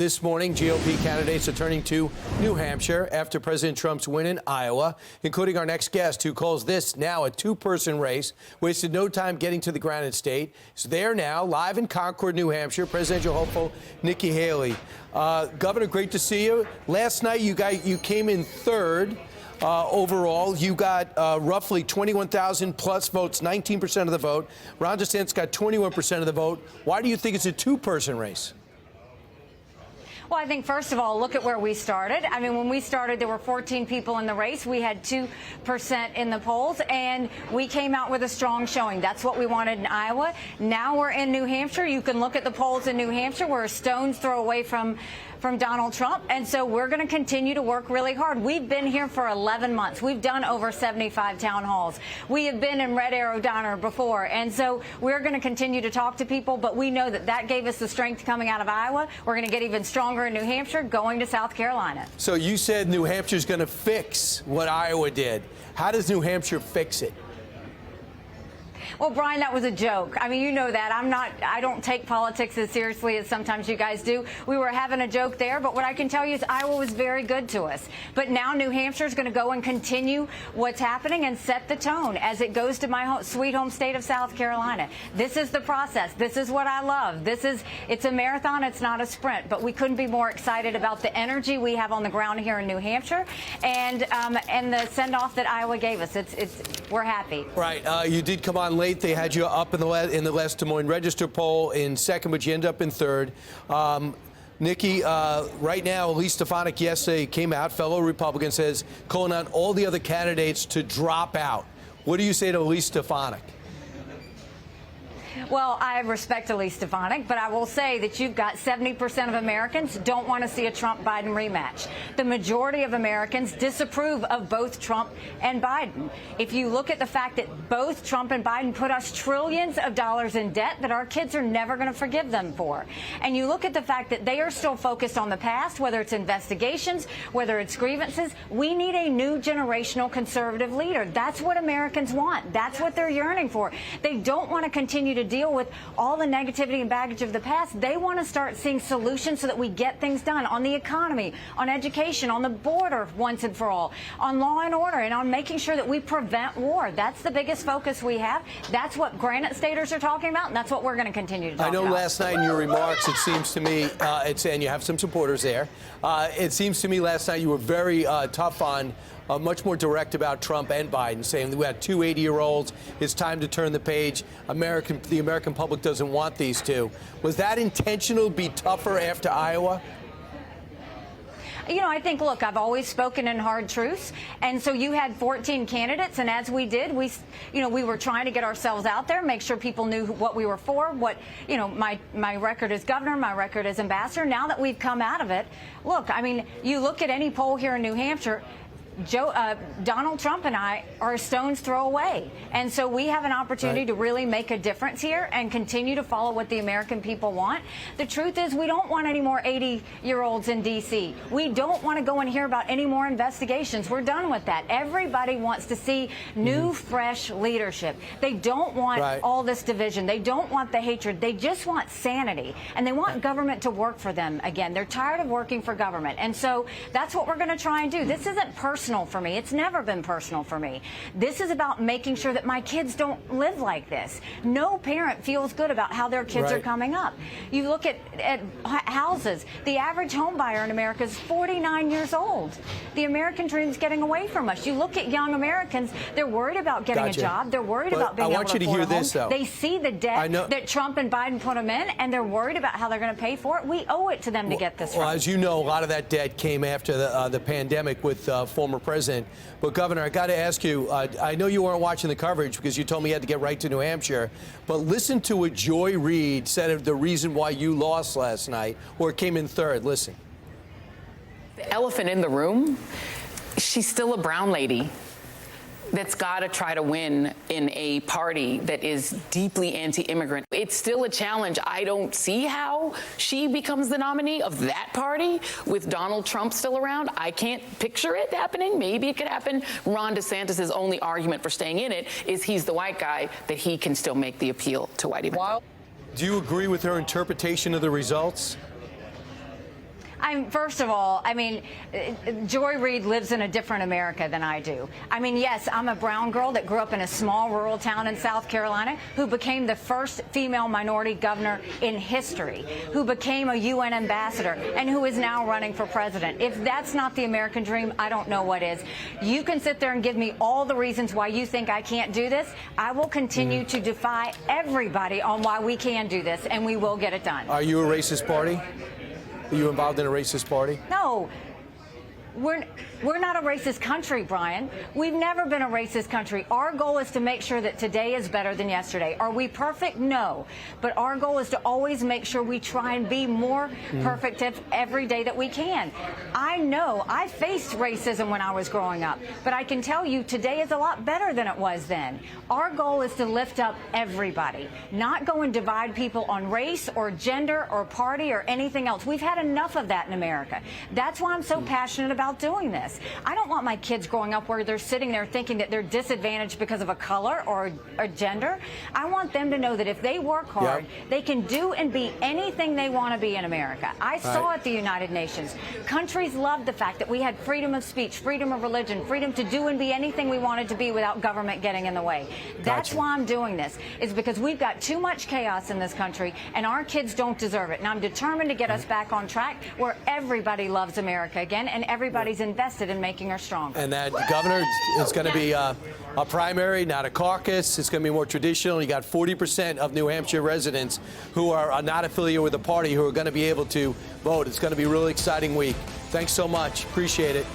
This morning, GOP candidates are turning to New Hampshire after President Trump's win in Iowa, including our next guest, who calls this now a two-person race. Wasted no time getting to the Granite State. Is there now, live in Concord, New Hampshire, presidential hopeful Nikki Haley. Governor, great to see you. Last night, you came in third. Overall, you got roughly 21,000 plus votes, 19% of the vote. Ron DeSantis got 21% of the vote. Why do you think it's a two-person race? Well, I think, first of all, look at where we started. I mean, when we started, there were 14 people in the race. We had 2% in the polls, and we came out with a strong showing. That's what we wanted in Iowa. Now we're in New Hampshire. You can look at the polls in New Hampshire. We're a stone's throw away from Donald Trump, and so we're going to continue to work really hard. We've been here for 11 months. We've done over 75 town halls. We have been in Red Arrow Diner before, and so we're going to continue to talk to people, but we know that that gave us the strength coming out of Iowa. We're going to get even stronger in New Hampshire, going to South Carolina. So you said New Hampshire's going to fix what Iowa did. How does New Hampshire fix it? Well, Brian, that was a joke. I mean, you know that. I don't take politics as seriously as sometimes you guys do. We were having a joke there, but what I can tell you is Iowa was very good to us. But now New Hampshire is going to go and continue what's happening and set the tone as it goes to my sweet home state of South Carolina. This is the process. This is what I love. It's a marathon. It's not a sprint. But we couldn't be more excited about the energy we have on the ground here in New Hampshire and the send-off that Iowa gave us. We're happy. Right. You did come on late. They had you up in the last Des Moines Register poll in second, but you end up in third. Nikki, right now, Elise Stefanik yesterday came out, fellow Republican, says, calling on all the other candidates to drop out. What do you say to Elise Stefanik? Well, I respect Elise Stefanik, but I will say that you've got 70% of Americans don't want to see a Trump-Biden rematch. The majority of Americans disapprove of both Trump and Biden. If you look at the fact that both Trump and Biden put us trillions of dollars in debt that our kids are never going to forgive them for, and you look at the fact that they are still focused on the past, whether it's investigations, whether it's grievances, we need a new generational conservative leader. That's what Americans want. That's what they're yearning for. They don't want to continue to deal with all the negativity and baggage of the past. They want to start seeing solutions so that we get things done on the economy, on education, on the border once and for all, on law and order, and on making sure that we prevent war. That's the biggest focus we have. That's what Granite Staters are talking about, and that's what we're going to continue to talk about. I know last night in your remarks, it seems to me, and you have some supporters there, it seems to me last night you were very tough on much more direct about Trump and Biden, saying that we had two 80-year-olds. It's time to turn the page. The American public doesn't want these two. Was that intentional to be tougher after Iowa? You know, I think, look, I've always spoken in hard truths. And so you had 14 candidates. And as we did, we were trying to get ourselves out there, make sure people knew what we were for, my record as governor, my record as ambassador. Now that we've come out of it, look, I mean, you look at any poll here in New Hampshire, Donald Trump and I are a stone's throw away. And so we have an opportunity to really make a difference here and continue to follow what the American people want. The truth is we don't want any more 80-year-olds in D.C. We don't want to go and hear about any more investigations. We're done with that. Everybody wants to see new, fresh leadership. They don't want all this division. They don't want the hatred. They just want sanity. And they want government to work for them again. They're tired of working for government. And so that's what we're going to try and do. This isn't personal for me. It's never been personal for me. This is about making sure that my kids don't live like this. No parent feels good about how their kids are coming up. You look at houses. The average home buyer in America is 49 years old. The American dream is getting away from us. You look at young Americans, they're worried about getting a job. They're worried about being able to afford a home. They see the debt that Trump and Biden put them in, and they're worried about how they're going to pay for it. We owe it to them to get this right. Well, as you know, a lot of that debt came after the pandemic with former president. But, Governor, I got to ask you, I know you weren't watching the coverage because you told me you had to get right to New Hampshire, but listen to what Joy Reid said of the reason why you lost last night or came in third. Listen. The elephant in the room, she's still a brown lady that's got to try to win in a party that is deeply anti-immigrant. It's still a challenge. I don't see how she becomes the nominee of that party with Donald Trump still around. I can't picture it happening. Maybe it could happen. Ron DeSantis' only argument for staying in it is he's the white guy, that he can still make the appeal to white Americans. Do you agree with her interpretation of the results? First of all, Joy Reid lives in a different America than I do. Yes, I'm a brown girl that grew up in a small rural town in South Carolina who became the first female minority governor in history, who became a UN ambassador, and who is now running for president. If that's not the American dream, I don't know what is. You can sit there and give me all the reasons why you think I can't do this. I will continue to defy everybody on why we can do this, and we will get it done. Are you a racist party? Are you involved in a racist party? No. We're not a racist country, Brian. We've never been a racist country. Our goal is to make sure that today is better than yesterday. Are we perfect? No. But our goal is to always make sure we try and be more perfect every day that we can. I know I faced racism when I was growing up, but I can tell you today is a lot better than it was then. Our goal is to lift up everybody, not go and divide people on race or gender or party or anything else. We've had enough of that in America. That's why I'm so passionate about doing this. I don't want my kids growing up where they're sitting there thinking that they're disadvantaged because of a color or a gender. I want them to know that if they work hard, they can do and be anything they want to be in America. I saw at the United Nations, countries loved the fact that we had freedom of speech, freedom of religion, freedom to do and be anything we wanted to be without government getting in the way. That's why I'm doing this, is because we've got too much chaos in this country, and our kids don't deserve it. And I'm determined to get us back on track where everybody loves America again, and everybody's invested in making her stronger. And that, Governor, it's going to be a primary, not a caucus. It's going to be more traditional. You got 40% of New Hampshire residents who are not affiliated with the party who are going to be able to vote. It's going to be a really exciting week. Thanks so much. Appreciate it.